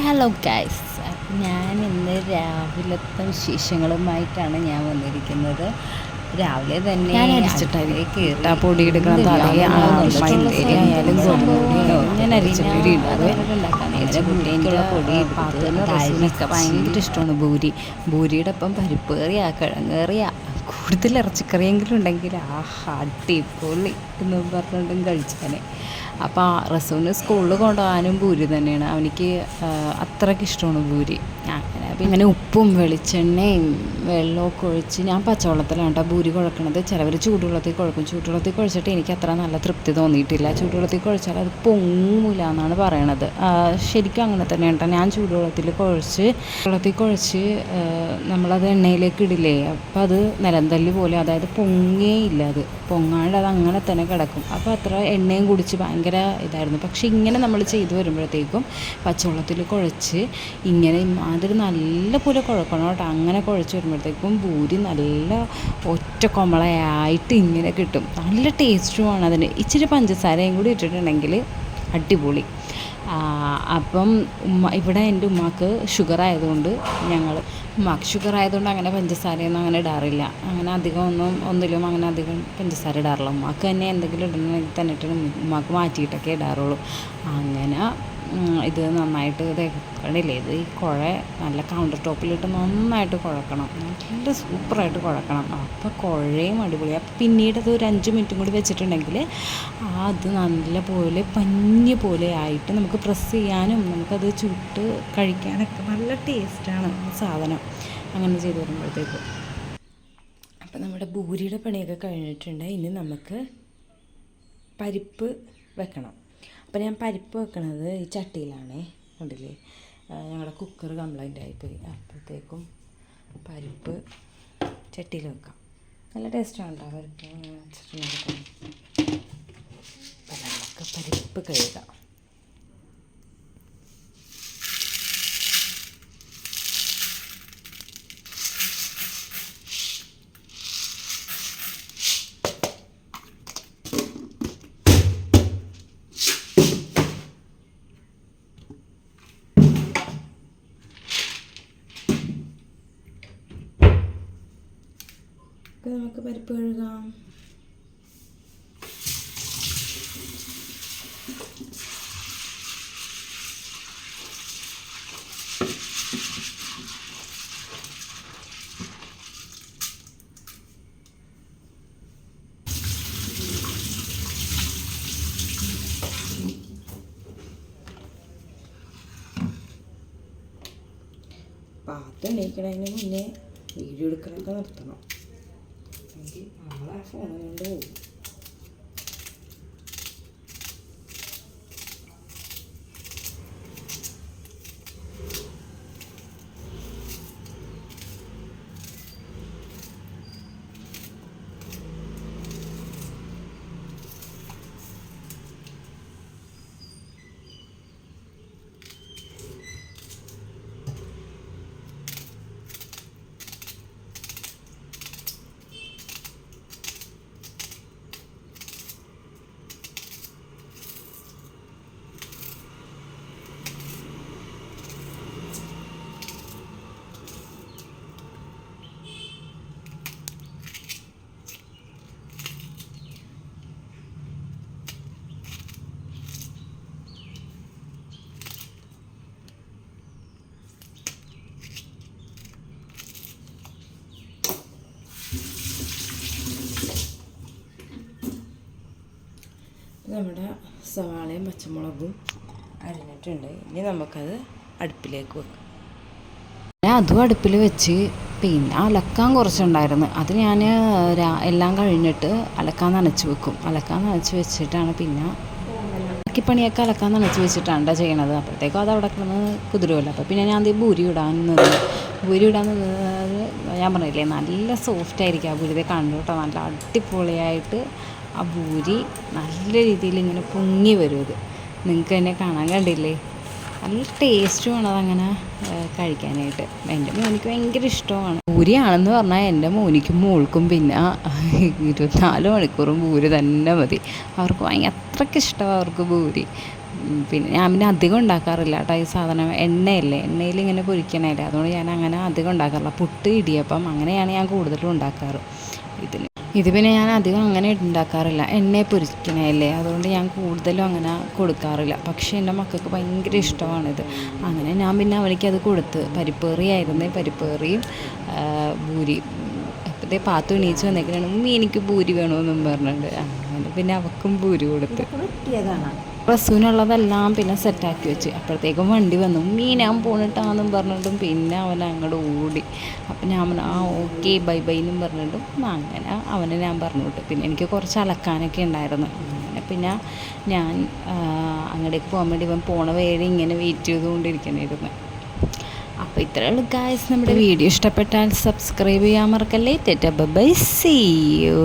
Hello guys, ഞാൻ ഇന്ന് രാവിലത്തെ വിശേഷങ്ങളുമായിട്ടാണ് ഞാൻ വന്നിരിക്കുന്നത്. രാവിലെ തന്നെ ഞാൻ അരിച്ചിട്ടായിരിക്കും പൊടി എടുക്കണം. ഞാൻ അരിച്ചിട്ട് ഭയങ്കര ഇഷ്ടമാണ് ഭൂരിയുടെ ഒപ്പം പരിപ്പ് കറിയാ, കിഴങ്ങേറിയാ, കൂടുതൽ ഇറച്ചിക്കറിയെങ്കിലും ഉണ്ടെങ്കിൽ അടിപൊളി എന്ന് പറഞ്ഞിട്ടും കഴിച്ചാനെ. അപ്പോൾ റസൂന് സ്കൂളിൽ കൊണ്ടുപോകാനും ഭൂരി തന്നെയാണ്, അവനിക്ക് അത്രയ്ക്ക് ഇഷ്ടമാണ് ഭൂരി. അങ്ങനെ ഉപ്പും വെളിച്ചെണ്ണയും വെള്ളമൊക്കെ ഒഴിച്ച് ഞാൻ പച്ചവെള്ളത്തിലാണ് കേട്ടോ ഭൂരി കുഴക്കണത്. ചിലവർ ചൂടുവെള്ളത്തിൽ കുഴക്കും. ചൂടുവെള്ളത്തിൽ കുഴച്ചിട്ട് എനിക്ക് അത്ര നല്ല തൃപ്തി തോന്നിയിട്ടില്ല. ചൂടുവെള്ളത്തിൽ കുഴച്ചാൽ അത് പൊങ്ങൂല എന്നാണ് പറയണത്. ശരിക്കും അങ്ങനെ തന്നെയാണ് കേട്ടോ. ഞാൻ ചൂടുവെള്ളത്തിൽ കുഴച്ച് നമ്മളത് എണ്ണയിലേക്ക് ഇടില്ലേ, അപ്പോൾ അത് നിലന്തല്ലി പോലെ, അതായത് പൊങ്ങേയില്ല, അത് പൊങ്ങാണ്ട് അത് അങ്ങനെ തന്നെ കിടക്കും. അപ്പോൾ അത്ര എണ്ണയും കുടിച്ച് ഭയങ്കര ഇതായിരുന്നു. പക്ഷേ ഇങ്ങനെ നമ്മൾ ചെയ്തു വരുമ്പോഴത്തേക്കും പച്ചവെള്ളത്തിൽ കുഴച്ച് ഇങ്ങനെ മാതിരി നല്ല പോലെ കുഴക്കണം കേട്ടോ. അങ്ങനെ കുഴച്ച് വരുമ്പോഴത്തേക്കും ഭൂരി നല്ല ഒറ്റ കൊമളയായിട്ട് ഇങ്ങനെ കിട്ടും. നല്ല ടേസ്റ്റുമാണ് അതിന്. ഇച്ചിരി പഞ്ചസാരയും കൂടി ഇട്ടിട്ടുണ്ടെങ്കിൽ അടിപൊളി. അപ്പം ഇവിടെ എൻ്റെ ഉമ്മാക്ക് ഷുഗർ ആയതുകൊണ്ട് ഉമ്മാക്ക് ഷുഗർ ആയതുകൊണ്ട് അങ്ങനെ പഞ്ചസാരയൊന്നും അങ്ങനെ ഇടാറില്ല. അങ്ങനെ അധികം ഒന്നിലും അങ്ങനെ അധികം പഞ്ചസാര ഇടാറില്ല. ഉമ്മാക്ക് തന്നെ എന്തെങ്കിലും ഇടണമെങ്കിൽ തന്നെ ഇട്ട് ഉമ്മാക്ക് മാറ്റിയിട്ടൊക്കെ ഇടാറുള്ളൂ. അങ്ങനെ ഇത് നന്നായിട്ട് കണ്ടില്ലേ, ഇത് ഈ നല്ല കൗണ്ടർ ടോപ്പിലിട്ട് നന്നായിട്ട് കുഴക്കണം, നല്ല സൂപ്പറായിട്ട് കുഴക്കണം. അപ്പോൾ കുഴയും അടിപൊളിയാണ്. അപ്പോൾ പിന്നീട് അത് ഒരു 5 മിനിറ്റും കൂടി വെച്ചിട്ടുണ്ടെങ്കിൽ അത് നല്ല പോലെ പഞ്ഞി പോലെ ആയിട്ട് നമുക്ക് പ്രസ് ചെയ്യാനും നമുക്കത് ചുട്ട് കഴിക്കാനൊക്കെ നല്ല ടേസ്റ്റാണ് സാധനം അങ്ങനെ ചെയ്ത് വരുമ്പോഴത്തേക്കും. അപ്പോൾ നമ്മുടെ ഭൂരിയുടെ പണിയൊക്കെ കഴിഞ്ഞിട്ടുണ്ട്. ഇനി നമുക്ക് പരിപ്പ് വെക്കണം. അപ്പോൾ ഞാൻ പരിപ്പ് വെക്കണത് ഈ ചട്ടിയിലാണേ. കണ്ടില്ലേ, ഞങ്ങളുടെ കുക്കർ കംപ്ലൈൻ്റ് ആയിപ്പോയി. അപ്പോഴത്തേക്കും പരിപ്പ് ചട്ടിയിൽ വെക്കാം. നല്ല ടേസ്റ്റാണ് കേട്ടോ പരിപ്പ് വെച്ചിട്ടുണ്ടെങ്കിൽ. അപ്പം നമുക്ക് പരിപ്പ് കഴുകാം. നമുക്ക് പരിപ്പ് കഴുകാം. പാത്രം എണീക്കണതിന് മുന്നേ വീഡിയോ എടുക്കലൊക്കെ നിർത്തണം. നമ്മളെ ഫോൺ കൊണ്ട് പോകും. നമ്മുടെ സവാളയും പച്ചമുളകും അരിഞ്ഞിട്ടുണ്ട്. ഇനി നമുക്കത് അടുപ്പിലേക്ക് വെക്കാം. അതും അടുപ്പിൽ വെച്ച് പിന്നെ അലക്കാൻ കുറച്ചുണ്ടായിരുന്നു. അത് ഞാൻ എല്ലാം കഴിഞ്ഞിട്ട് അലക്കാൻ നനച്ച് വെക്കും. അലക്കാൻ നനച്ച് വെച്ചിട്ടാണ് പിന്നെ പണിയൊക്കെ അലക്കാൻ നനച്ച് വെച്ചിട്ടാണ് ചെയ്യണത്. അപ്പോഴത്തേക്കും അത് അവിടെ കിടന്ന് കുതിരുമല്ലോ. അപ്പോൾ പിന്നെ ഞാൻ ഭൂരി ഇടാൻ നിന്നത് ഞാൻ പറഞ്ഞില്ലേ, നല്ല സോഫ്റ്റ് ആയിരിക്കും ആ ഭൂരി. കണ്ടു കേട്ടോ, നല്ല അടിപൊളിയായിട്ട് ആ ഭൂരി നല്ല രീതിയിൽ ഇങ്ങനെ പൊങ്ങി വരും. ഇത് നിങ്ങൾക്ക് തന്നെ കാണാൻ കണ്ടില്ലേ, നല്ല ടേസ്റ്റുമാണ് അതങ്ങനെ കഴിക്കാനായിട്ട്. എൻ്റെ മോനിക്ക് ഭയങ്കര ഇഷ്ടമാണ്. ഭൂരിയാണെന്ന് പറഞ്ഞാൽ എൻ്റെ മോനിക്കും മോൾക്കും പിന്നെ 24 മണിക്കൂറും ഭൂരി തന്നെ മതി. അവർക്ക് അത്രയ്ക്ക് ഇഷ്ടമാണ് അവർക്ക് ഭൂരി. പിന്നെ ഞാൻ പിന്നെ അധികം ഉണ്ടാക്കാറില്ല കേട്ടോ ഈ സാധനം. എണ്ണയല്ലേ, എണ്ണയിൽ ഇങ്ങനെ പൊരിക്കണല്ലേ, അതുകൊണ്ട് ഞാൻ അങ്ങനെ അധികം ഉണ്ടാക്കാറില്ല. പുട്ട്, ഇടിയപ്പം അങ്ങനെയാണ് ഞാൻ കൂടുതലും ഉണ്ടാക്കാറ്. ഇത് പിന്നെ ഞാൻ അധികം അങ്ങനെ ഉണ്ടാക്കാറില്ല, എണ്ണയെ പൊരിക്കണല്ലേ, അതുകൊണ്ട് ഞാൻ കൂടുതലും അങ്ങനെ കൊടുക്കാറില്ല. പക്ഷേ എൻ്റെ മക്കൾക്ക് ഭയങ്കര ഇഷ്ടമാണിത്. അങ്ങനെ ഞാൻ പിന്നെ അവനിക്കത് കൊടുത്ത്. പരിപ്പേറിയായിരുന്നു, പരിപ്പേറിയും ഭൂരി. അപ്പോഴത്തെ പാത്തു എണീച്ച് വന്നേക്കണാണ്, ഉമ്മി എനിക്ക് ഭൂരി വേണമെന്നും പറഞ്ഞിട്ടുണ്ട്. അങ്ങനെ പിന്നെ അവൾക്കും ഭൂരി കൊടുത്ത്. റസൂനുള്ളതെല്ലാം പിന്നെ സെറ്റാക്കി വെച്ച്. അപ്പോഴത്തേക്കും വണ്ടി വന്നു, ഞാൻ പോണിട്ടാന്നും പറഞ്ഞിട്ടും പിന്നെ അവൻ അങ്ങോട്ട് ഓടി. അപ്പം ഞാൻ പറഞ്ഞു ഓക്കെ ബൈ ബൈ എന്നും പറഞ്ഞിട്ടും അങ്ങനെ അവനെ ഞാൻ പറഞ്ഞു വിട്ടു. പിന്നെ എനിക്ക് കുറച്ച് അലക്കാനൊക്കെ ഉണ്ടായിരുന്നു. അങ്ങനെ പിന്നെ ഞാൻ അങ്ങോട്ടേക്ക് പോകാൻ വേണ്ടി ഇവൻ പോണ വരെ ഇങ്ങനെ വെയിറ്റ് ചെയ്തുകൊണ്ടിരിക്കണമായിരുന്നു. അപ്പോൾ ഇത്രയേ ഉള്ളൂ ഗായ്സ്. നമ്മുടെ വീഡിയോ ഇഷ്ടപ്പെട്ടാൽ സബ്സ്ക്രൈബ് ചെയ്യാൻ മറക്കല്ലേ. Tata bye bye, see U.